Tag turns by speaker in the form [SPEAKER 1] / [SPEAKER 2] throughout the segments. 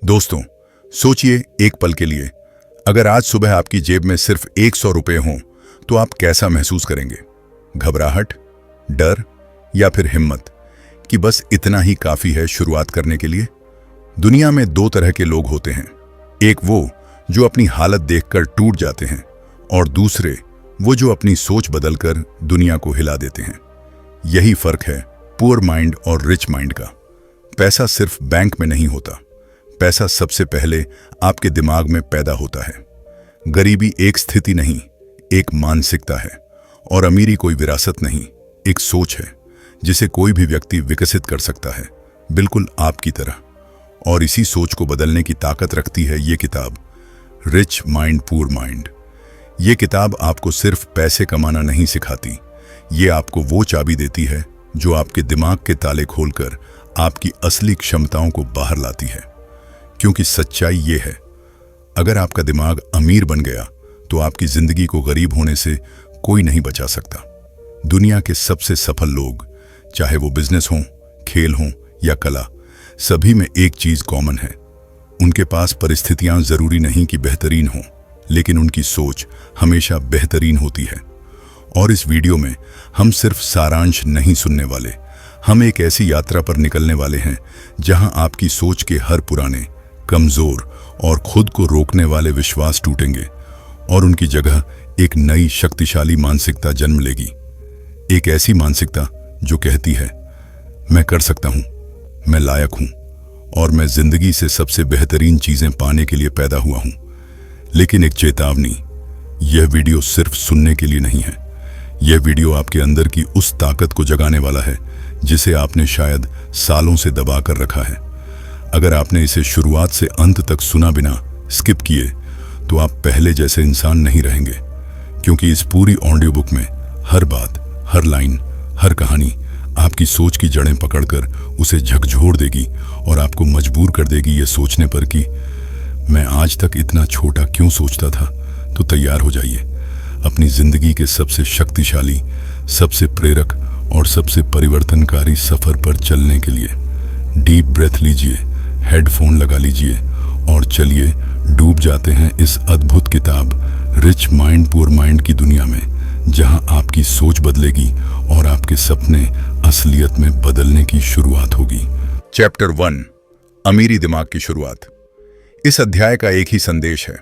[SPEAKER 1] दोस्तों, सोचिए एक पल के लिए, अगर आज सुबह आपकी जेब में सिर्फ 100 रुपए हों तो आप कैसा महसूस करेंगे? घबराहट, डर या फिर हिम्मत कि बस इतना ही काफी है शुरुआत करने के लिए? दुनिया में दो तरह के लोग होते हैं, एक वो जो अपनी हालत देखकर टूट जाते हैं और दूसरे वो जो अपनी सोच बदलकर दुनिया को हिला देते हैं। यही फर्क है पुअर माइंड और रिच माइंड का। पैसा सिर्फ बैंक में नहीं होता, पैसा सबसे पहले आपके दिमाग में पैदा होता है। गरीबी एक स्थिति नहीं, एक मानसिकता है, और अमीरी कोई विरासत नहीं, एक सोच है जिसे कोई भी व्यक्ति विकसित कर सकता है, बिल्कुल आपकी तरह। और इसी सोच को बदलने की ताकत रखती है ये किताब, रिच माइंड पुअर माइंड। ये किताब आपको सिर्फ पैसे कमाना नहीं सिखाती, ये आपको वो चाबी देती है जो आपके दिमाग के ताले खोलकर आपकी असली क्षमताओं को बाहर लाती है। क्योंकि सच्चाई ये है, अगर आपका दिमाग अमीर बन गया तो आपकी जिंदगी को गरीब होने से कोई नहीं बचा सकता। दुनिया के सबसे सफल लोग, चाहे वो बिजनेस हो, खेल हो या कला, सभी में एक चीज कॉमन है, उनके पास परिस्थितियां जरूरी नहीं कि बेहतरीन हो, लेकिन उनकी सोच हमेशा बेहतरीन होती है। और इस वीडियो में हम सिर्फ सारांश नहीं सुनने वाले, हम एक ऐसी यात्रा पर निकलने वाले हैं जहां आपकी सोच के हर पुराने, कमजोर और खुद को रोकने वाले विश्वास टूटेंगे और उनकी जगह एक नई शक्तिशाली मानसिकता जन्म लेगी। एक ऐसी मानसिकता जो कहती है, मैं कर सकता हूं, मैं लायक हूं और मैं जिंदगी से सबसे बेहतरीन चीजें पाने के लिए पैदा हुआ हूं। लेकिन एक चेतावनी, यह वीडियो सिर्फ सुनने के लिए नहीं है, यह वीडियो आपके अंदर की उस ताकत को जगाने वाला है जिसे आपने शायद सालों से दबा कर रखा है। अगर आपने इसे शुरुआत से अंत तक सुना बिना स्किप किए तो आप पहले जैसे इंसान नहीं रहेंगे, क्योंकि इस पूरी ऑडियो बुक में हर बात, हर लाइन, हर कहानी आपकी सोच की जड़ें पकड़कर उसे झकझोर देगी और आपको मजबूर कर देगी ये सोचने पर कि मैं आज तक इतना छोटा क्यों सोचता था। तो तैयार हो जाइए अपनी जिंदगी के सबसे शक्तिशाली, सबसे प्रेरक और सबसे परिवर्तनकारी सफर पर चलने के लिए। डीप ब्रेथ लीजिए, हेडफोन लगा लीजिए और चलिए डूब जाते हैं इस अद्भुत किताब रिच माइंड पुअर माइंड की दुनिया में, जहां आपकी सोच बदलेगी और आपके सपने असलियत में बदलने की शुरुआत होगी। चैप्टर 1, अमीरी दिमाग की शुरुआत। इस अध्याय का एक ही संदेश है,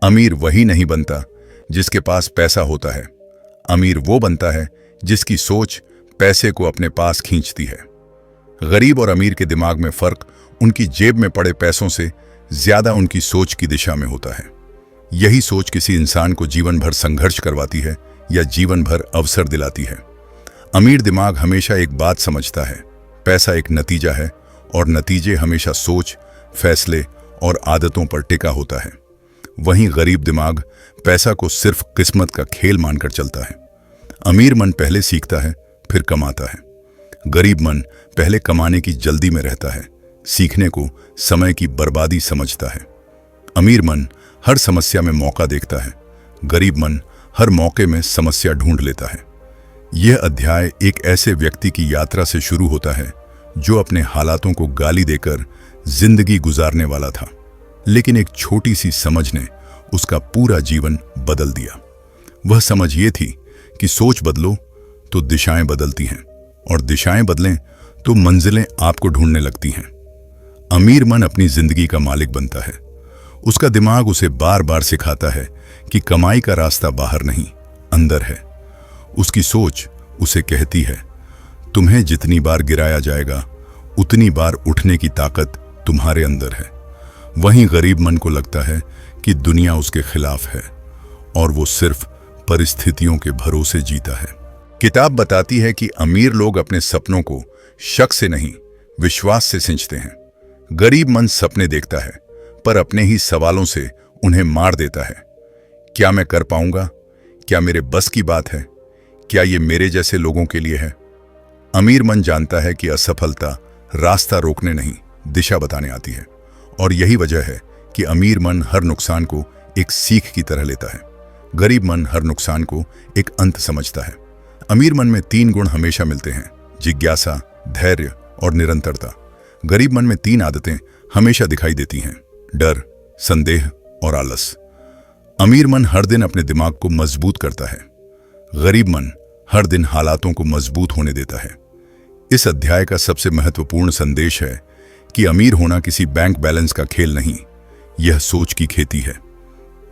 [SPEAKER 1] अमीर वही नहीं बनता जिसके पास पैसा होता है, अमीर वो बनता है जिसकी सोच पैसे को अपने पास खींचती है। गरीब और अमीर के दिमाग में फर्क उनकी जेब में पड़े पैसों से ज्यादा उनकी सोच की दिशा में होता है। यही सोच किसी इंसान को जीवन भर संघर्ष करवाती है या जीवन भर अवसर दिलाती है। अमीर दिमाग हमेशा एक बात समझता है, पैसा एक नतीजा है और नतीजे हमेशा सोच, फैसले और आदतों पर टिका होता है। वहीं गरीब दिमाग पैसा को सिर्फ किस्मत का खेल मानकर चलता है। अमीर मन पहले सीखता है, फिर कमाता है। गरीब मन पहले कमाने की जल्दी में रहता है, सीखने को समय की बर्बादी समझता है। अमीर मन हर समस्या में मौका देखता है, गरीब मन हर मौके में समस्या ढूंढ लेता है। यह अध्याय एक ऐसे व्यक्ति की यात्रा से शुरू होता है जो अपने हालातों को गाली देकर जिंदगी गुजारने वाला था, लेकिन एक छोटी सी समझ ने उसका पूरा जीवन बदल दिया। वह समझ ये थी कि सोच बदलो तो दिशाएं बदलती हैं और दिशाएं बदलें तो मंजिलें आपको ढूंढने लगती हैं। अमीर मन अपनी जिंदगी का मालिक बनता है। उसका दिमाग उसे बार बार सिखाता है कि कमाई का रास्ता बाहर नहीं, अंदर है। उसकी सोच उसे कहती है, तुम्हें जितनी बार गिराया जाएगा उतनी बार उठने की ताकत तुम्हारे अंदर है। वहीं गरीब मन को लगता है कि दुनिया उसके खिलाफ है और वो सिर्फ परिस्थितियों के भरोसे जीता है। किताब बताती है कि अमीर लोग अपने सपनों को शक से नहीं, विश्वास से सिंचते हैं। गरीब मन सपने देखता है पर अपने ही सवालों से उन्हें मार देता है। क्या मैं कर पाऊंगा? क्या मेरे बस की बात है? क्या ये मेरे जैसे लोगों के लिए है? अमीर मन जानता है कि असफलता रास्ता रोकने नहीं, दिशा बताने आती है। और यही वजह है कि अमीर मन हर नुकसान को एक सीख की तरह लेता है, गरीब मन हर नुकसान को एक अंत समझता है। अमीर मन में 3 गुण हमेशा मिलते हैं, जिज्ञासा, धैर्य और निरंतरता। गरीब मन में 3 आदतें हमेशा दिखाई देती हैं: डर, संदेह और आलस। अमीर मन हर दिन अपने दिमाग को मजबूत करता है, गरीब मन हर दिन हालातों को मजबूत होने देता है। इस अध्याय का सबसे महत्वपूर्ण संदेश है कि अमीर होना किसी बैंक बैलेंस का खेल नहीं, यह सोच की खेती है।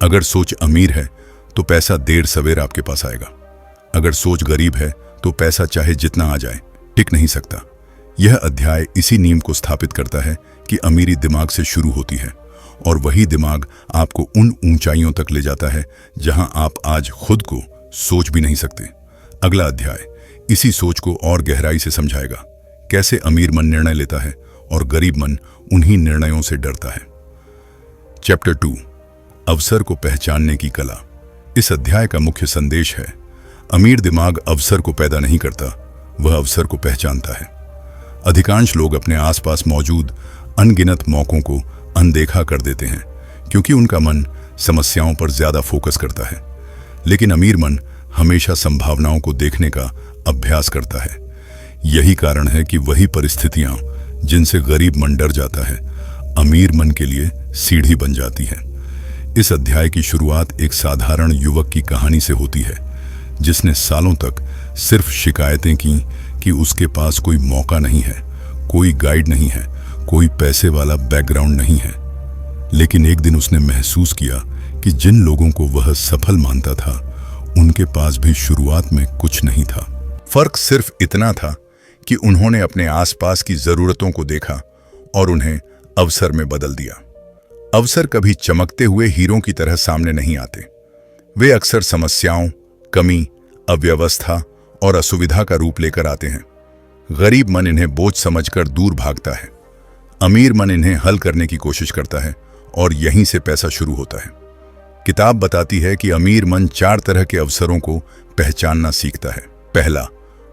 [SPEAKER 1] अगर सोच अमीर है तो पैसा देर सवेर आपके पास आएगा। अगर सोच गरीब है तो पैसा चाहे जितना आ जाए टिक नहीं सकता। यह अध्याय इसी नींव को स्थापित करता है कि अमीरी दिमाग से शुरू होती है और वही दिमाग आपको उन ऊंचाइयों तक ले जाता है जहां आप आज खुद को सोच भी नहीं सकते। अगला अध्याय इसी सोच को और गहराई से समझाएगा, कैसे अमीर मन निर्णय लेता है और गरीब मन उन्हीं निर्णयों से डरता है। चैप्टर 2, अवसर को पहचानने की कला। इस अध्याय का मुख्य संदेश है, अमीर दिमाग अवसर को पैदा नहीं करता, वह अवसर को पहचानता है। अधिकांश लोग अपने आसपास मौजूद अनगिनत मौकों को अनदेखा कर देते हैं क्योंकि उनका मन समस्याओं पर ज्यादा फोकस करता है, लेकिन अमीर मन हमेशा संभावनाओं को देखने का अभ्यास करता है। यही कारण है कि वही परिस्थितियां जिनसे गरीब मन डर जाता है, अमीर मन के लिए सीढ़ी बन जाती है। इस अध्याय की शुरुआत एक साधारण युवक की कहानी से होती है जिसने सालों तक सिर्फ शिकायतें की कि उसके पास कोई मौका नहीं है, कोई गाइड नहीं है, कोई पैसे वाला बैकग्राउंड नहीं है। लेकिन एक दिन उसने महसूस किया कि जिन लोगों को वह सफल मानता था उनके पास भी शुरुआत में कुछ नहीं था। फर्क सिर्फ इतना था कि उन्होंने अपने आसपास की जरूरतों को देखा और उन्हें अवसर में बदल दिया। अवसर कभी चमकते हुए हीरों की तरह सामने नहीं आते, वे अक्सर समस्याओं, कमी, अव्यवस्था और असुविधा का रूप लेकर आते हैं। गरीब मन इन्हें बोझ समझकर दूर भागता है, अमीर मन इन्हें हल करने की कोशिश करता है और यहीं से पैसा शुरू होता है। किताब बताती है कि अमीर मन 4 तरह के अवसरों को पहचानना सीखता है। पहला,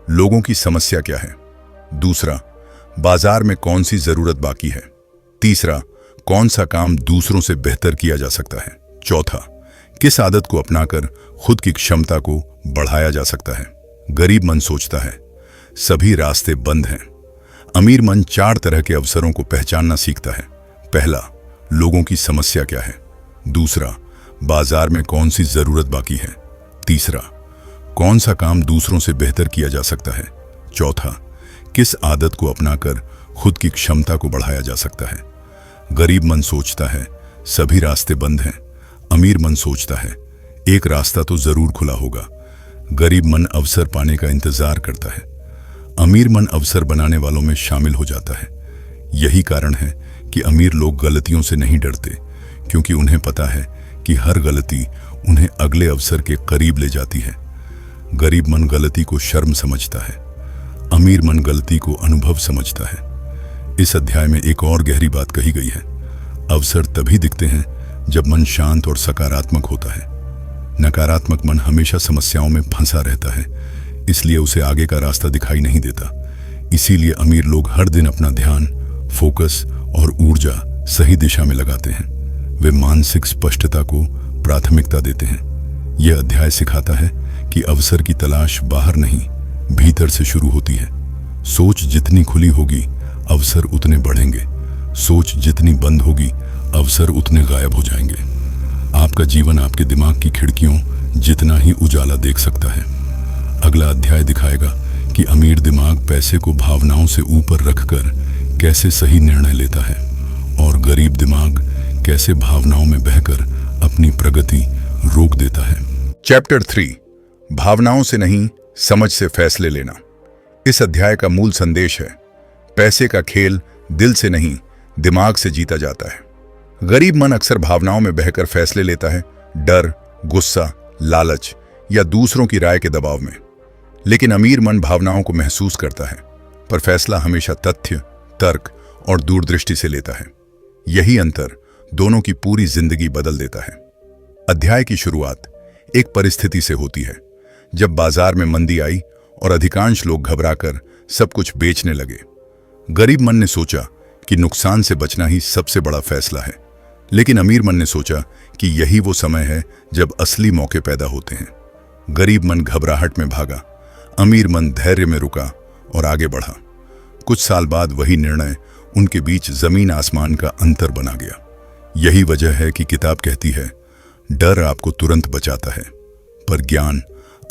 [SPEAKER 1] लोगों की समस्या क्या है। दूसरा, बाजार में कौन सी जरूरत बाकी है। तीसरा, कौन सा काम दूसरों से बेहतर किया जा सकता है। चौथा, किस आदत को अपनाकर खुद की क्षमता को बढ़ाया जा सकता है। गरीब मन सोचता है, सभी रास्ते बंद हैं। अमीर मन 4 तरह के अवसरों को पहचानना सीखता है। पहला, लोगों की समस्या क्या है। दूसरा, बाजार में कौन सी जरूरत बाकी है। तीसरा, कौन सा काम दूसरों से बेहतर किया जा सकता है। चौथा, किस आदत को अपनाकर खुद की क्षमता को बढ़ाया जा सकता है। गरीब मन सोचता है, सभी रास्ते बंद हैं। अमीर मन सोचता है, एक रास्ता तो जरूर खुला होगा। गरीब मन अवसर पाने का इंतजार करता है, अमीर मन अवसर बनाने वालों में शामिल हो जाता है। यही कारण है कि अमीर लोग गलतियों से नहीं डरते, क्योंकि उन्हें पता है कि हर गलती उन्हें अगले अवसर के करीब ले जाती है। गरीब मन गलती को शर्म समझता है, अमीर मन गलती को अनुभव समझता है। इस अध्याय में एक और गहरी बात कही गई है, अवसर तभी दिखते हैं जब मन शांत और सकारात्मक होता है। नकारात्मक मन हमेशा समस्याओं में फंसा रहता है, इसलिए उसे आगे का रास्ता दिखाई नहीं देता। इसीलिए अमीर लोग हर दिन अपना ध्यान, फोकस और ऊर्जा सही दिशा में लगाते हैं। वे मानसिक स्पष्टता को प्राथमिकता देते हैं। यह अध्याय सिखाता है कि अवसर की तलाश बाहर नहीं, भीतर से शुरू होती है। सोच जितनी खुली होगी, अवसर उतने बढ़ेंगे। सोच जितनी बंद होगी, अवसर उतने गायब हो जाएंगे। आपका जीवन आपके दिमाग की खिड़कियों जितना ही उजाला देख सकता है। अगला अध्याय दिखाएगा कि अमीर दिमाग पैसे को भावनाओं से ऊपर रखकर कैसे सही निर्णय लेता है और गरीब दिमाग कैसे भावनाओं में बहकर अपनी प्रगति रोक देता है। चैप्टर 3, भावनाओं से नहीं, समझ से फैसले लेना। इस अध्याय का मूल संदेश है, पैसे का खेल दिल से नहीं, दिमाग से जीता जाता है। गरीब मन अक्सर भावनाओं में बहकर फैसले लेता है, डर, गुस्सा, लालच या दूसरों की राय के दबाव में। लेकिन अमीर मन भावनाओं को महसूस करता है, पर फैसला हमेशा तथ्य, तर्क और दूरदृष्टि से लेता है। यही अंतर दोनों की पूरी जिंदगी बदल देता है। अध्याय की शुरुआत एक परिस्थिति से होती है, जब बाजार में मंदी आई और अधिकांश लोग घबराकर सब कुछ बेचने लगे। गरीब मन ने सोचा कि नुकसान से बचना ही सबसे बड़ा फैसला है, लेकिन अमीर मन ने सोचा कि यही वो समय है जब असली मौके पैदा होते हैं। गरीब मन घबराहट में भागा, अमीर मन धैर्य में रुका और आगे बढ़ा। कुछ साल बाद वही निर्णय उनके बीच जमीन आसमान का अंतर बना गया। यही वजह है कि किताब कहती है, डर आपको तुरंत बचाता है, पर ज्ञान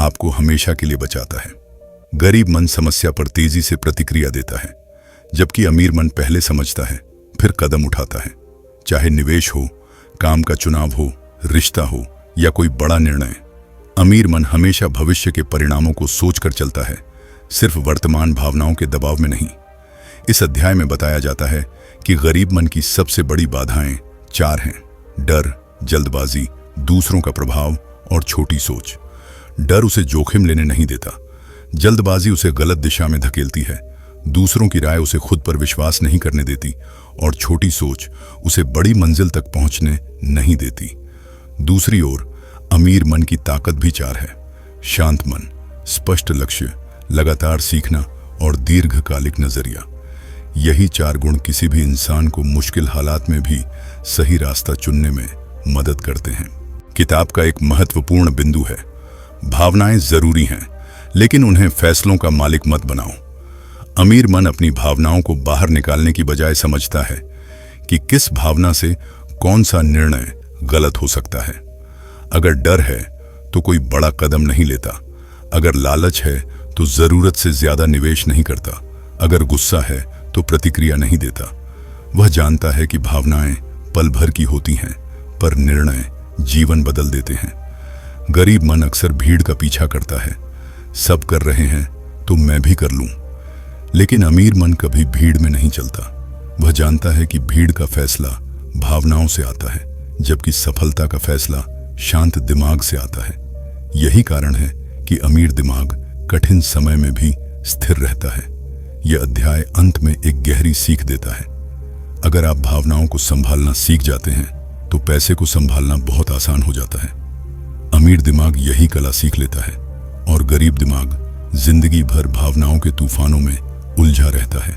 [SPEAKER 1] आपको हमेशा के लिए बचाता है। गरीब मन समस्या पर तेजी से प्रतिक्रिया देता है, जबकि अमीर मन पहले समझता है, फिर कदम उठाता है। चाहे निवेश हो, काम का चुनाव हो, रिश्ता हो या कोई बड़ा निर्णय, अमीर मन हमेशा भविष्य के परिणामों को सोचकर चलता है, सिर्फ वर्तमान भावनाओं के दबाव में नहीं। इस अध्याय में बताया जाता है कि गरीब मन की सबसे बड़ी बाधाएं 4 हैं: डर, जल्दबाजी, दूसरों का प्रभाव और छोटी सोच। डर उसे जोखिम लेने नहीं देता, जल्दबाजी उसे गलत दिशा में धकेलती है, दूसरों की राय उसे खुद पर विश्वास नहीं करने देती और छोटी सोच उसे बड़ी मंजिल तक पहुंचने नहीं देती। दूसरी ओर अमीर मन की ताकत भी 4 है: शांत मन, स्पष्ट लक्ष्य, लगातार सीखना और दीर्घकालिक नजरिया। यही 4 गुण किसी भी इंसान को मुश्किल हालात में भी सही रास्ता चुनने में मदद करते हैं। किताब का एक महत्वपूर्ण बिंदु है, भावनाएं जरूरी हैं, लेकिन उन्हें फैसलों का मालिक मत बनाओ। अमीर मन अपनी भावनाओं को बाहर निकालने की बजाय समझता है कि किस भावना से कौन सा निर्णय गलत हो सकता है। अगर डर है तो कोई बड़ा कदम नहीं लेता, अगर लालच है तो जरूरत से ज्यादा निवेश नहीं करता, अगर गुस्सा है तो प्रतिक्रिया नहीं देता। वह जानता है कि भावनाएं पल भर की होती हैं, पर निर्णय जीवन बदल देते हैं। गरीब मन अक्सर भीड़ का पीछा करता है, सब कर रहे हैं तो मैं भी कर लूं। लेकिन अमीर मन कभी भीड़ में नहीं चलता। वह जानता है कि भीड़ का फैसला भावनाओं से आता है, जबकि सफलता का फैसला शांत दिमाग से आता है। यही कारण है कि अमीर दिमाग कठिन समय में भी स्थिर रहता है। यह अध्याय अंत में एक गहरी सीख देता है। अगर आप भावनाओं को संभालना सीख जाते हैं तो पैसे को संभालना बहुत आसान हो जाता है। अमीर दिमाग यही कला सीख लेता है और गरीब दिमाग जिंदगी भर भावनाओं के तूफानों में उलझा रहता है।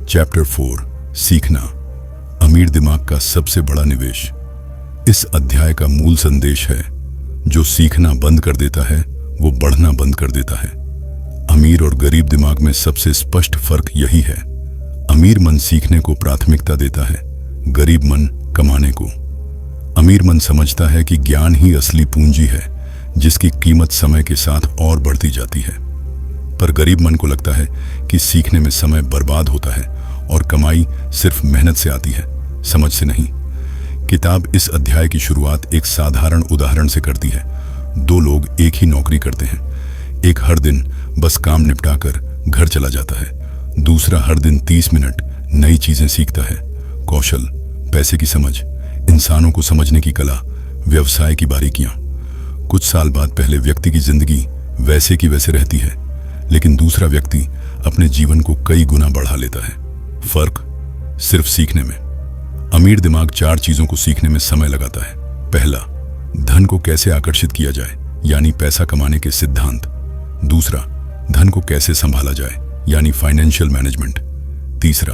[SPEAKER 1] चैप्टर 4, सीखना, अमीर दिमाग का सबसे बड़ा निवेश। इस अध्याय का मूल संदेश है, जो सीखना बंद कर देता है वो बढ़ना बंद कर देता है। अमीर और गरीब दिमाग में सबसे स्पष्ट फर्क यही है। अमीर मन सीखने को प्राथमिकता देता है, गरीब मन कमाने को। अमीर मन समझता है कि ज्ञान ही असली पूंजी है, जिसकी कीमत समय के साथ और बढ़ती जाती है। पर गरीब मन को लगता है कि सीखने में समय बर्बाद होता है और कमाई सिर्फ मेहनत से आती है, समझ से नहीं। किताब इस अध्याय की शुरुआत एक साधारण उदाहरण से करती है। 2 लोग एक ही नौकरी करते हैं। एक हर दिन बस काम निपटाकर घर चला जाता है, दूसरा हर दिन 30 मिनट नई चीजें सीखता है। कौशल, पैसे की समझ, इंसानों को समझने की कला, व्यवसाय की बारीकियां। कुछ साल बाद पहले व्यक्ति की जिंदगी वैसे की वैसे रहती है, लेकिन दूसरा व्यक्ति अपने जीवन को कई गुना बढ़ा लेता है। फर्क सिर्फ सीखने में। अमीर दिमाग 4 चीजों को सीखने में समय लगाता है। पहला, धन को कैसे आकर्षित किया जाए, यानी पैसा कमाने के सिद्धांत। दूसरा, धन को कैसे संभाला जाए, यानी फाइनेंशियल मैनेजमेंट। तीसरा,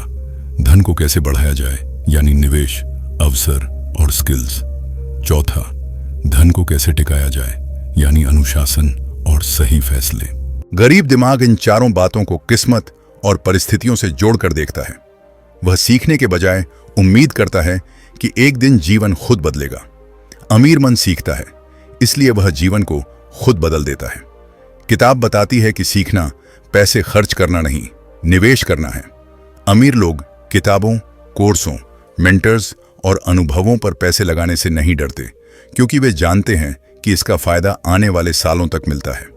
[SPEAKER 1] धन को कैसे बढ़ाया जाए, यानी निवेश, अवसर और स्किल्स। चौथा, धन को कैसे टिकाया जाए, यानी अनुशासन और सही फैसले। गरीब दिमाग इन 4 बातों को किस्मत और परिस्थितियों से जोड़कर देखता है। वह सीखने के बजाय उम्मीद करता है कि एक दिन जीवन खुद बदलेगा। अमीर मन सीखता है, इसलिए वह जीवन को खुद बदल देता है। किताब बताती है कि सीखना पैसे खर्च करना नहीं, निवेश करना है। अमीर लोग किताबों, कोर्सों, मेंटर्स और अनुभवों पर पैसे लगाने से नहीं डरते, क्योंकि वे जानते हैं कि इसका फायदा आने वाले सालों तक मिलता है।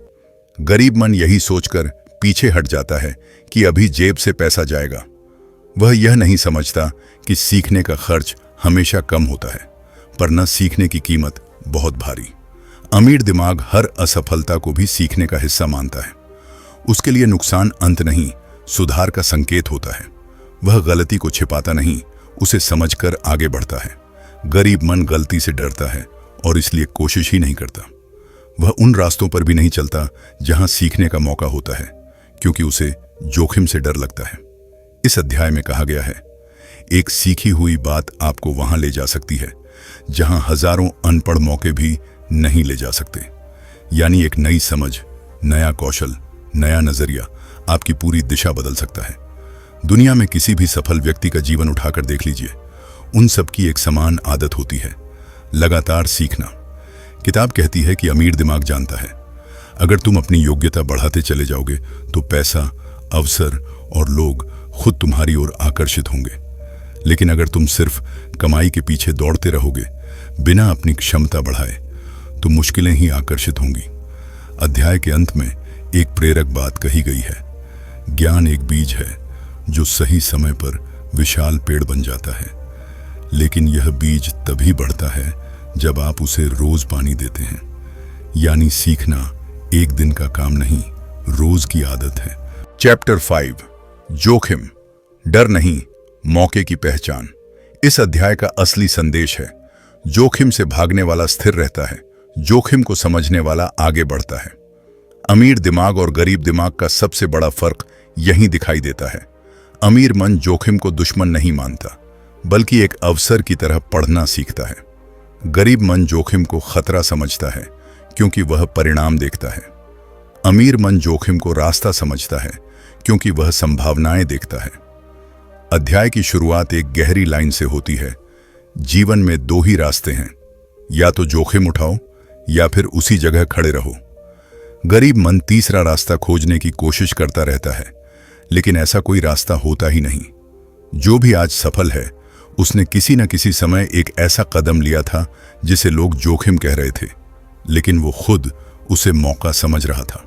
[SPEAKER 1] गरीब मन यही सोचकर पीछे हट जाता है कि अभी जेब से पैसा जाएगा। वह यह नहीं समझता कि सीखने का खर्च हमेशा कम होता है, पर न सीखने की कीमत बहुत भारी। अमीर दिमाग हर असफलता को भी सीखने का हिस्सा मानता है। उसके लिए नुकसान अंत नहीं, सुधार का संकेत होता है। वह गलती को छिपाता नहीं, उसे समझकर आगे बढ़ता है। गरीब मन गलती से डरता है और इसलिए कोशिश ही नहीं करता। वह उन रास्तों पर भी नहीं चलता जहां सीखने का मौका होता है, क्योंकि उसे जोखिम से डर लगता है। इस अध्याय में कहा गया है, एक सीखी हुई बात आपको वहां ले जा सकती है जहां हजारों अनपढ़ मौके भी नहीं ले जा सकते। यानी एक नई समझ, नया कौशल, नया नजरिया आपकी पूरी दिशा बदल सकता है। दुनिया में किसी भी सफल व्यक्ति का जीवन उठाकर देख लीजिए, उन सब की एक समान आदत होती है, लगातार सीखना। किताब कहती है कि अमीर दिमाग जानता है, अगर तुम अपनी योग्यता बढ़ाते चले जाओगे तो पैसा, अवसर और लोग खुद तुम्हारी ओर आकर्षित होंगे। लेकिन अगर तुम सिर्फ कमाई के पीछे दौड़ते रहोगे बिना अपनी क्षमता बढ़ाए, तो मुश्किलें ही आकर्षित होंगी। अध्याय के अंत में एक प्रेरक बात कही गई है, ज्ञान एक बीज है जो सही समय पर विशाल पेड़ बन जाता है, लेकिन यह बीज तभी बढ़ता है जब आप उसे रोज पानी देते हैं। यानी सीखना एक दिन का काम नहीं, रोज की आदत है। चैप्टर 5, जोखिम, डर नहीं, मौके की पहचान। इस अध्याय का असली संदेश है, जोखिम से भागने वाला स्थिर रहता है, जोखिम को समझने वाला आगे बढ़ता है। अमीर दिमाग और गरीब दिमाग का सबसे बड़ा फर्क यहीं दिखाई देता है। अमीर मन जोखिम को दुश्मन नहीं मानता, बल्कि एक अवसर की तरह पढ़ना सीखता है। गरीब मन जोखिम को खतरा समझता है, क्योंकि वह परिणाम देखता है। अमीर मन जोखिम को रास्ता समझता है, क्योंकि वह संभावनाएं देखता है। अध्याय की शुरुआत एक गहरी लाइन से होती है, जीवन में दो ही रास्ते हैं, या तो जोखिम उठाओ या फिर उसी जगह खड़े रहो। गरीब मन तीसरा रास्ता खोजने की कोशिश करता रहता है, लेकिन ऐसा कोई रास्ता होता ही नहीं। जो भी आज सफल है, उसने किसी न किसी समय एक ऐसा कदम लिया था जिसे लोग जोखिम कह रहे थे, लेकिन वो खुद उसे मौका समझ रहा था।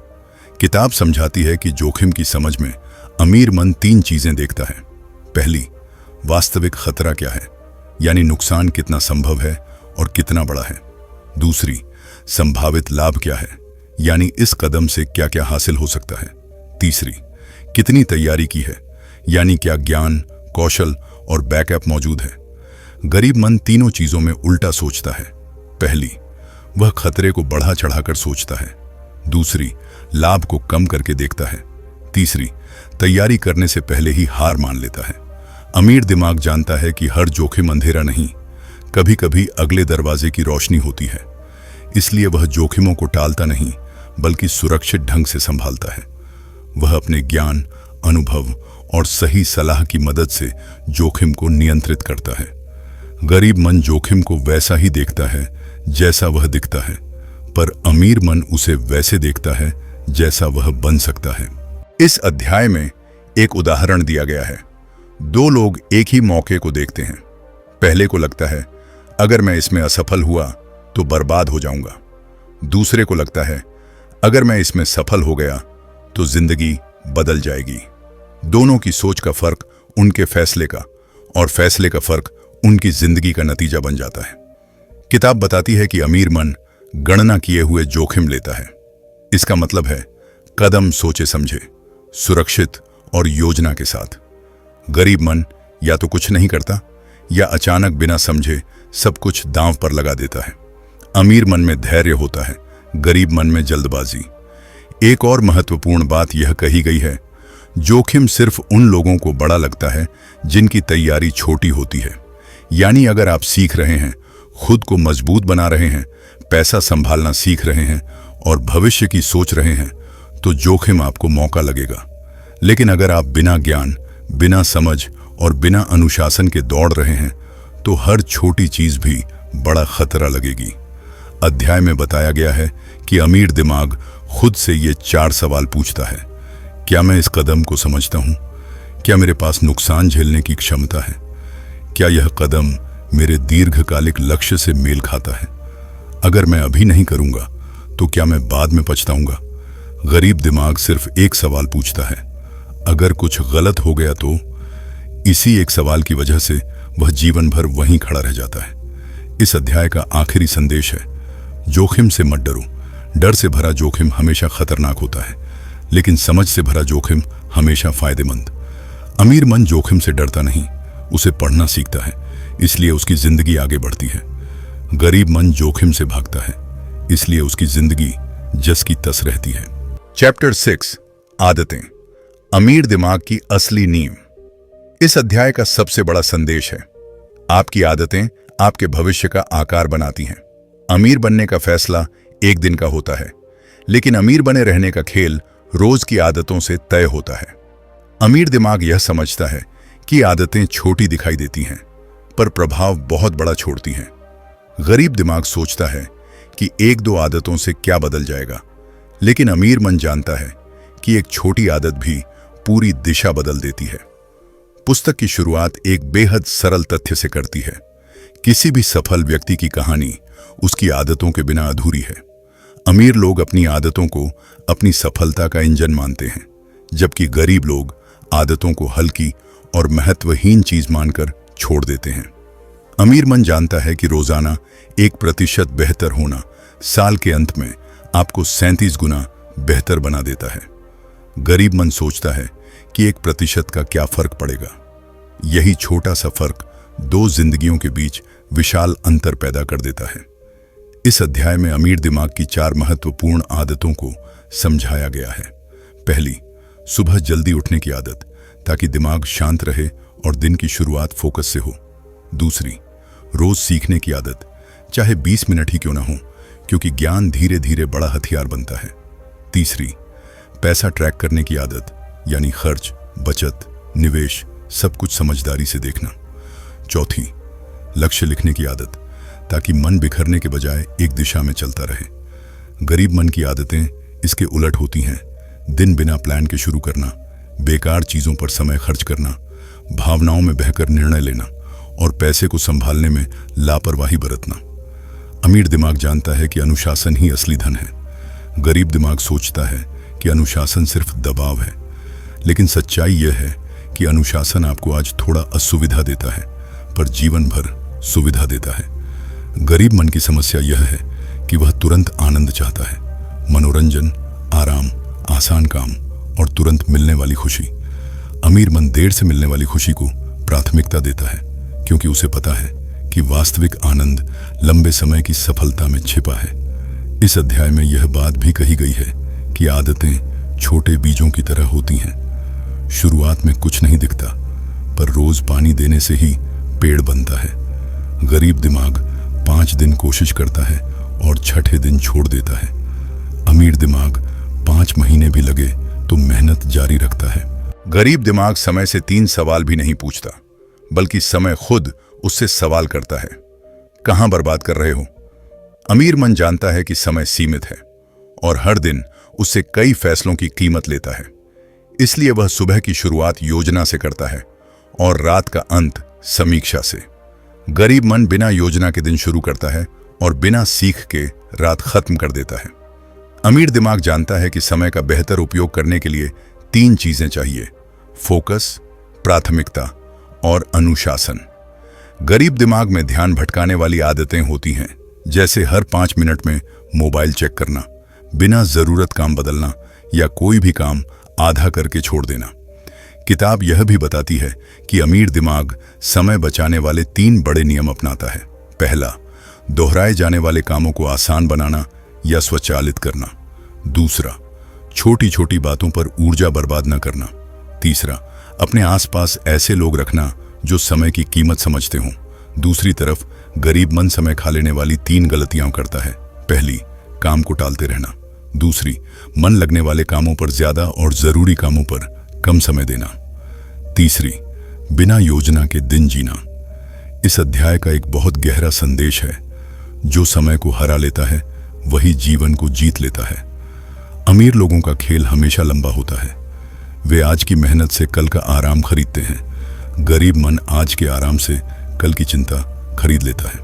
[SPEAKER 1] किताब समझाती है कि जोखिम की समझ में अमीर मन 3 चीजें देखता है। पहली, वास्तविक खतरा क्या है, यानी नुकसान कितना संभव है और कितना बड़ा है। दूसरी, संभावित लाभ क्या है, यानी इस कदम से क्या क्या हासिल हो सकता है। तीसरी, कितनी तैयारी की है, यानी क्या ज्ञान, कौशल और बैकअप मौजूद है। गरीब मन तीनों चीजों में उल्टा सोचता है। पहली, वह खतरे को बढ़ा चढ़ाकर सोचता है। दूसरी, लाभ को कम करके देखता है। तीसरी, तैयारी करने से पहले ही हार मान लेता है। अमीर दिमाग जानता है कि हर जोखिम अंधेरा नहीं, कभी कभी अगले दरवाजे की रोशनी होती है। इसलिए वह जोखिमों को टालता नहीं, बल्कि सुरक्षित ढंग से संभालता है। वह अपने ज्ञान, अनुभव और सही सलाह की मदद से जोखिम को नियंत्रित करता है। गरीब मन जोखिम को वैसा ही देखता है जैसा वह दिखता है, पर अमीर मन उसे वैसे देखता है जैसा वह बन सकता है। इस अध्याय में एक उदाहरण दिया गया है। 2 लोग एक ही मौके को देखते हैं। पहले को लगता है, अगर मैं इसमें असफल हुआ तो बर्बाद हो जाऊंगा। दूसरे को लगता है, अगर मैं इसमें सफल हो गया तो जिंदगी बदल जाएगी। दोनों की सोच का फर्क उनके फैसले का, और फैसले का फर्क उनकी जिंदगी का नतीजा बन जाता है। किताब बताती है कि अमीर मन गणना किए हुए जोखिम लेता है। इसका मतलब है कदम सोचे समझे, सुरक्षित और योजना के साथ। गरीब मन या तो कुछ नहीं करता, या अचानक बिना समझे सब कुछ दांव पर लगा देता है। अमीर मन में धैर्य होता है, गरीब मन में जल्दबाजी। एक और महत्वपूर्ण बात यह कही गई है, जोखिम सिर्फ उन लोगों को बड़ा लगता है जिनकी तैयारी छोटी होती है। यानी अगर आप सीख रहे हैं, खुद को मजबूत बना रहे हैं, पैसा संभालना सीख रहे हैं और भविष्य की सोच रहे हैं, तो जोखिम आपको मौका लगेगा। लेकिन अगर आप बिना ज्ञान, बिना समझ और बिना अनुशासन के दौड़ रहे हैं, तो हर छोटी चीज भी बड़ा खतरा लगेगी। अध्याय में बताया गया है कि अमीर दिमाग खुद से ये 4 सवाल पूछता है। क्या मैं इस कदम को समझता हूं? क्या मेरे पास नुकसान झेलने की क्षमता है? क्या यह कदम मेरे दीर्घकालिक लक्ष्य से मेल खाता है? अगर मैं अभी नहीं करूंगा तो क्या मैं बाद में पछताऊंगा? गरीब दिमाग सिर्फ एक सवाल पूछता है, अगर कुछ गलत हो गया तो? इसी एक सवाल की वजह से वह जीवन भर वहीं खड़ा रह जाता है। इस अध्याय का आखिरी संदेश है, जोखिम से मत डरो। डर से भरा जोखिम हमेशा खतरनाक होता है, लेकिन समझ से भरा जोखिम हमेशा फायदेमंद। अमीर मन जोखिम से डरता नहीं, उसे पढ़ना सीखता है, इसलिए उसकी जिंदगी आगे बढ़ती है। गरीब मन जोखिम से भागता है, इसलिए उसकी जिंदगी जस की तस रहती है। चैप्टर 6, आदतें, अमीर दिमाग की असली नींव। इस अध्याय का सबसे बड़ा संदेश है, आपकी आदतें आपके भविष्य का आकार बनाती हैं। अमीर बनने का फैसला एक दिन का होता है, लेकिन अमीर बने रहने का खेल रोज की आदतों से तय होता है। अमीर दिमाग यह समझता है कि आदतें छोटी दिखाई देती हैं, पर प्रभाव बहुत बड़ा छोड़ती हैं। गरीब दिमाग सोचता है कि एक दो आदतों से क्या बदल जाएगा, लेकिन अमीर मन जानता है कि एक छोटी आदत भी पूरी दिशा बदल देती है। पुस्तक की शुरुआत एक बेहद सरल तथ्य से करती है। किसी भी सफल व्यक्ति की कहानी उसकी आदतों के बिना अधूरी है। अमीर लोग अपनी आदतों को अपनी सफलता का इंजन मानते हैं, जबकि गरीब लोग आदतों को हल्की और महत्वहीन चीज मानकर छोड़ देते हैं। अमीर मन जानता है कि रोजाना 1% बेहतर होना साल के अंत में आपको 37 गुना बेहतर बना देता है। गरीब मन सोचता है कि 1% का क्या फर्क पड़ेगा। यही छोटा सा फर्क 2 जिंदगियों के बीच विशाल अंतर पैदा कर देता है। इस अध्याय में अमीर दिमाग की 4 महत्वपूर्ण आदतों को समझाया गया है। पहली, सुबह जल्दी उठने की आदत, ताकि दिमाग शांत रहे और दिन की शुरुआत फोकस से हो। दूसरी, रोज सीखने की आदत, चाहे 20 मिनट ही क्यों ना हो, क्योंकि ज्ञान धीरे धीरे बड़ा हथियार बनता है। तीसरी, पैसा ट्रैक करने की आदत, यानी खर्च, बचत, निवेश सब कुछ समझदारी से देखना। चौथी, लक्ष्य लिखने की आदत, ताकि मन बिखरने के बजाय एक दिशा में चलता रहे। गरीब मन की आदतें इसके उलट होती हैं। दिन बिना प्लान के शुरू करना, बेकार चीजों पर समय खर्च करना, भावनाओं में बहकर निर्णय लेना और पैसे को संभालने में लापरवाही बरतना। अमीर दिमाग जानता है कि अनुशासन ही असली धन है। गरीब दिमाग सोचता है कि अनुशासन सिर्फ दबाव है, लेकिन सच्चाई यह है कि अनुशासन आपको आज थोड़ा असुविधा देता है, पर जीवन भर सुविधा देता है। गरीब मन की समस्या यह है कि वह तुरंत आनंद चाहता है, मनोरंजन, आराम, आसान काम और तुरंत मिलने वाली खुशी। अमीर मन देर से मिलने वाली खुशी को प्राथमिकता देता है, क्योंकि उसे पता है कि वास्तविक आनंद लंबे समय की सफलता में छिपा है। इस अध्याय में यह बात भी कही गई है कि आदतें छोटे बीजों की तरह होती हैं। शुरुआत में कुछ नहीं दिखता, पर रोज पानी देने से ही पेड़ बनता है। गरीब दिमाग 5 दिन कोशिश करता है और छठे दिन छोड़ देता है। अमीर दिमाग 5 महीने भी लगे तो मेहनत जारी रखता है। गरीब दिमाग समय से 3 सवाल भी नहीं पूछता, बल्कि समय खुद उससे सवाल करता है, कहां बर्बाद कर रहे हो? अमीर मन जानता है कि समय सीमित है और हर दिन उससे कई फैसलों की कीमत लेता है। इसलिए वह सुबह की शुरुआत योजना से करता है और रात का अंत समीक्षा से। गरीब मन बिना योजना के दिन शुरू करता है और बिना सीख के रात खत्म कर देता है। अमीर दिमाग जानता है कि समय का बेहतर उपयोग करने के लिए 3 चीजें चाहिए: फोकस, प्राथमिकता और अनुशासन। गरीब दिमाग में ध्यान भटकाने वाली आदतें होती हैं, जैसे हर 5 मिनट में मोबाइल चेक करना, बिना जरूरत काम बदलना या कोई भी काम आधा करके छोड़ देना। किताब यह भी बताती है कि अमीर दिमाग समय बचाने वाले 3 बड़े नियम अपनाता है। पहला, दोहराए जाने वाले कामों को आसान बनाना या स्वचालित करना। दूसरा, छोटी छोटी बातों पर ऊर्जा बर्बाद न करना। तीसरा, अपने आसपास ऐसे लोग रखना जो समय की कीमत समझते हों। दूसरी तरफ गरीब मन समय खा लेने वाली 3 गलतियां करता है। पहली, काम को टालते रहना। दूसरी, मन लगने वाले कामों पर ज्यादा और जरूरी कामों पर कम समय देना। तीसरी, बिना योजना के दिन जीना। इस अध्याय का एक बहुत गहरा संदेश है, जो समय को हरा लेता है वही जीवन को जीत लेता है। अमीर लोगों का खेल हमेशा लंबा होता है। वे आज की मेहनत से कल का आराम खरीदते हैं। गरीब मन आज के आराम से कल की चिंता खरीद लेता है।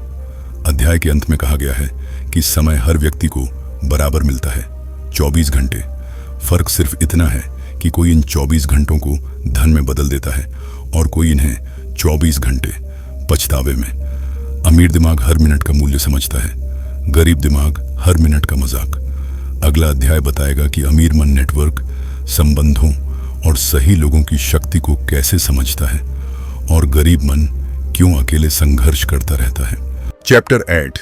[SPEAKER 1] अध्याय के अंत में कहा गया है कि समय हर व्यक्ति को बराबर मिलता है, 24 घंटे। फर्क सिर्फ इतना है कि कोई इन 24 घंटों को धन में बदल देता है और कोई इन्हें 24 घंटे पछतावे में। अमीर दिमाग हर मिनट का मूल्य समझता है, गरीब दिमाग हर मिनट का मजाक। अगला अध्याय बताएगा कि अमीर मन नेटवर्क, संबंधों और सही लोगों की शक्ति को कैसे समझता है और गरीब मन क्यों अकेले संघर्ष करता रहता है। चैप्टर 8,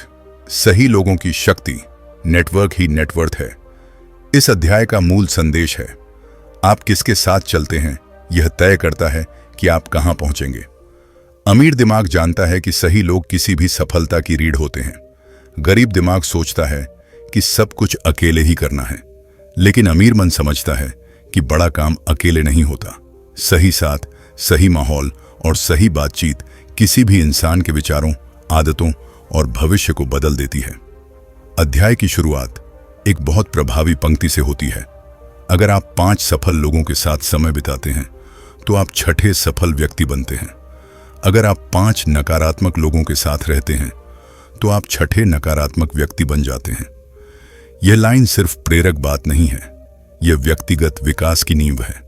[SPEAKER 1] सही लोगों की शक्ति, नेटवर्क ही नेटवर्थ है। इस अध्याय का मूल संदेश है, आप किसके साथ चलते हैं यह तय करता है कि आप कहां पहुंचेंगे। अमीर दिमाग जानता है कि सही लोग किसी भी सफलता की रीढ़ होते हैं। गरीब दिमाग सोचता है कि सब कुछ अकेले ही करना है, लेकिन अमीर मन समझता है कि बड़ा काम अकेले नहीं होता, सही साथ, सही माहौल और सही बातचीत किसी भी इंसान के विचारों, आदतों और भविष्य को बदल देती है। अध्याय की शुरुआत एक बहुत प्रभावी पंक्ति से होती है। अगर आप 5 सफल लोगों के साथ समय बिताते हैं तो आप 6ठे सफल व्यक्ति बनते हैं। अगर आप 5 नकारात्मक लोगों के साथ रहते हैं तो आप 6ठे नकारात्मक व्यक्ति बन जाते हैं। यह लाइन सिर्फ प्रेरक बात नहीं है, यह व्यक्तिगत विकास की नींव है।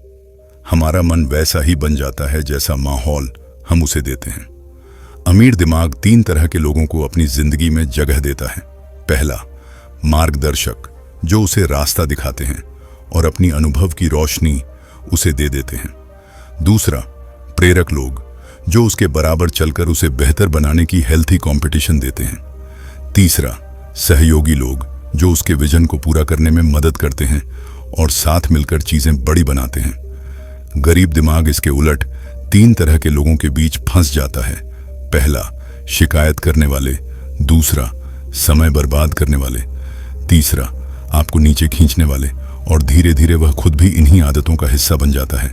[SPEAKER 1] हमारा मन वैसा ही बन जाता है जैसा माहौल हम उसे देते हैं। अमीर दिमाग 3 तरह के लोगों को अपनी जिंदगी में जगह देता है। पहला, मार्गदर्शक, जो उसे रास्ता दिखाते हैं और अपनी अनुभव की रोशनी उसे दे देते हैं। दूसरा, प्रेरक लोग, जो उसके बराबर चलकर उसे बेहतर बनाने की हेल्थी कंपटीशन देते हैं। तीसरा, सहयोगी लोग, जो उसके विजन को पूरा करने में मदद करते हैं और साथ मिलकर चीजें बड़ी बनाते हैं। गरीब दिमाग इसके उलट 3 तरह के लोगों के बीच फंस जाता है। पहला, शिकायत करने वाले। दूसरा, समय बर्बाद करने वाले। तीसरा, आपको नीचे खींचने वाले। और धीरे धीरे वह खुद भी इन्हीं आदतों का हिस्सा बन जाता है,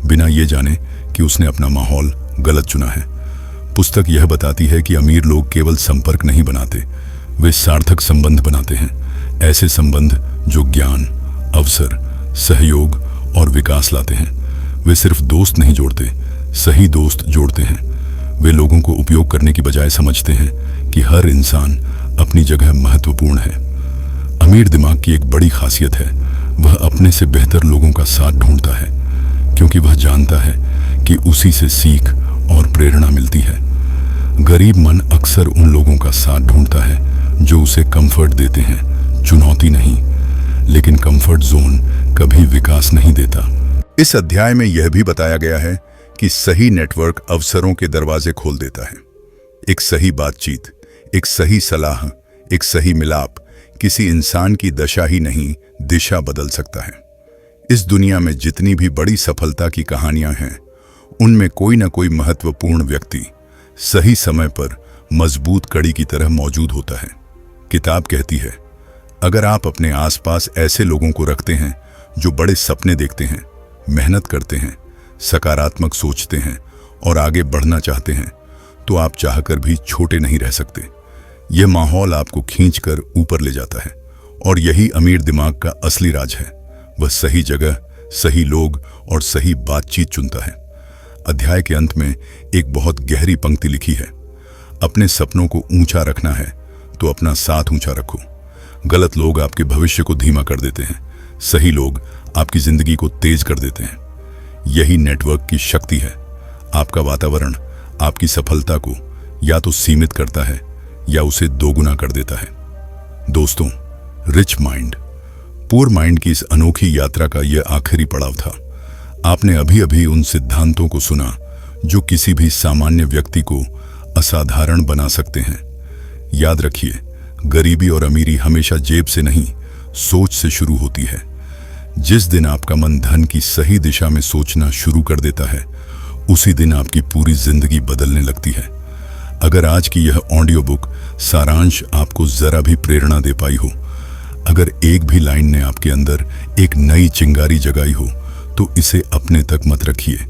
[SPEAKER 1] बिना ये जाने कि उसने अपना माहौल गलत चुना है। पुस्तक यह बताती है कि अमीर लोग केवल संपर्क नहीं बनाते, वे सार्थक संबंध बनाते हैं। ऐसे संबंध जो ज्ञान, अवसर, सहयोग और विकास लाते हैं। वे सिर्फ दोस्त नहीं जोड़ते, सही दोस्त जोड़ते हैं। वे लोगों को उपयोग करने की बजाय समझते हैं कि हर इंसान अपनी जगह महत्वपूर्ण है। अमीर दिमाग की एक बड़ी खासियत है, वह अपने से बेहतर लोगों का साथ ढूंढता है, क्योंकि वह जानता है कि उसी से सीख और प्रेरणा मिलती है। गरीब मन अक्सर उन लोगों का साथ ढूंढता है जो उसे कंफर्ट देते हैं, चुनौती नहीं। लेकिन कंफर्ट जोन कभी विकास नहीं देता। इस अध्याय में यह भी बताया गया है कि सही नेटवर्क अवसरों के दरवाजे खोल देता है। एक सही बातचीत, एक सही सलाह, एक सही मिलाप किसी इंसान की दशा ही नहीं, दिशा बदल सकता है। इस दुनिया में जितनी भी बड़ी सफलता की कहानियां हैं, उनमें कोई ना कोई महत्वपूर्ण व्यक्ति सही समय पर मजबूत कड़ी की तरह मौजूद होता है। किताब कहती है, अगर आप अपने आसपास ऐसे लोगों को रखते हैं जो बड़े सपने देखते हैं, मेहनत करते हैं, सकारात्मक सोचते हैं और आगे बढ़ना चाहते हैं, तो आप चाहकर भी छोटे नहीं रह सकते। यह माहौल आपको खींचकर ऊपर ले जाता है और यही अमीर दिमाग का असली राज है। वह सही जगह, सही लोग और सही बातचीत चुनता है। अध्याय के अंत में एक बहुत गहरी पंक्ति लिखी है, अपने सपनों को ऊंचा रखना है तो अपना साथ ऊंचा रखो। गलत लोग आपके भविष्य को धीमा कर देते हैं, सही लोग आपकी जिंदगी को तेज कर देते हैं। यही नेटवर्क की शक्ति है। आपका वातावरण आपकी सफलता को या तो सीमित करता है या उसे दोगुना कर देता है। दोस्तों, रिच माइंड, पुअर माइंड की इस अनोखी यात्रा का यह आखिरी पड़ाव था। आपने अभी अभी उन सिद्धांतों को सुना जो किसी भी सामान्य व्यक्ति को असाधारण बना सकते हैं। याद रखिए, गरीबी और अमीरी हमेशा जेब से नहीं, सोच से शुरू होती है। जिस दिन आपका मन धन की सही दिशा में सोचना शुरू कर देता है, उसी दिन आपकी पूरी जिंदगी बदलने लगती है। अगर आज की यह ऑडियो बुक सारांश आपको जरा भी प्रेरणा दे पाई हो, अगर एक भी लाइन ने आपके अंदर एक नई चिंगारी जगाई हो, तो इसे अपने तक मत रखिए।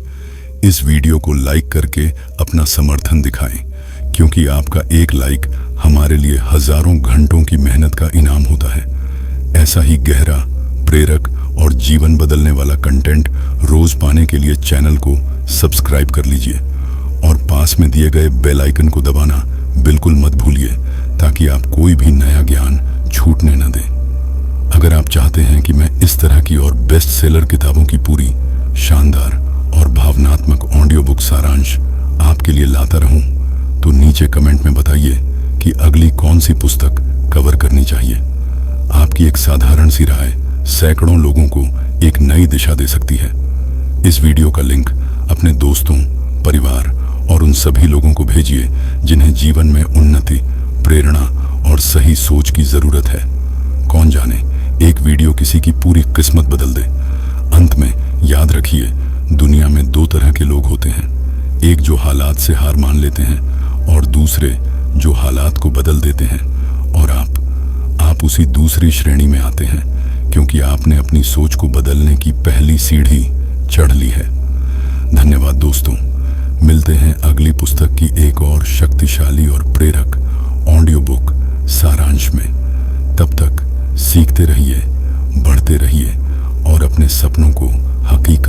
[SPEAKER 1] इस वीडियो को लाइक करके अपना समर्थन दिखाएं, क्योंकि आपका एक लाइक हमारे लिए हजारों घंटों की मेहनत का इनाम होता है। ऐसा ही गहरा, प्रेरक और जीवन बदलने वाला कंटेंट रोज पाने के लिए चैनल को सब्सक्राइब कर लीजिए और पास में दिए गए बेल आइकन को दबाना बिल्कुल मत भूलिए, ताकि आप कोई भी नया ज्ञान छूटने न दें। अगर आप चाहते हैं कि मैं इस तरह की और बेस्ट सेलर किताबों की पूरी, शानदार और भावनात्मक ऑडियो बुक सारांश आपके लिए लाता रहूं, तो नीचे कमेंट में बताइए कि अगली कौन सी पुस्तक कवर करनी चाहिए। आपकी एक साधारण सी राय सैकड़ों लोगों को एक नई दिशा दे सकती है। इस वीडियो का लिंक अपने दोस्तों, परिवार और उन सभी लोगों को भेजिए जिन्हें जीवन में उन्नति, प्रेरणा और सही सोच की जरूरत है। कौन जाने, एक वीडियो किसी की पूरी किस्मत बदल दे। अंत में याद रखिए, दुनिया में 2 तरह के लोग होते हैं, एक जो हालात से हार मान लेते हैं और दूसरे जो हालात को बदल देते हैं। और आप उसी दूसरी श्रेणी में आते हैं, क्योंकि आपने अपनी सोच को बदलने की पहली सीढ़ी चढ़ ली है। धन्यवाद दोस्तों। मिलते हैं अगली पुस्तक की एक और शक्तिशाली और प्रेरक ऑडियो बुक सारांश में। तब तक सीखते रहिए, बढ़ते रहिए और अपने सपनों को हकीकत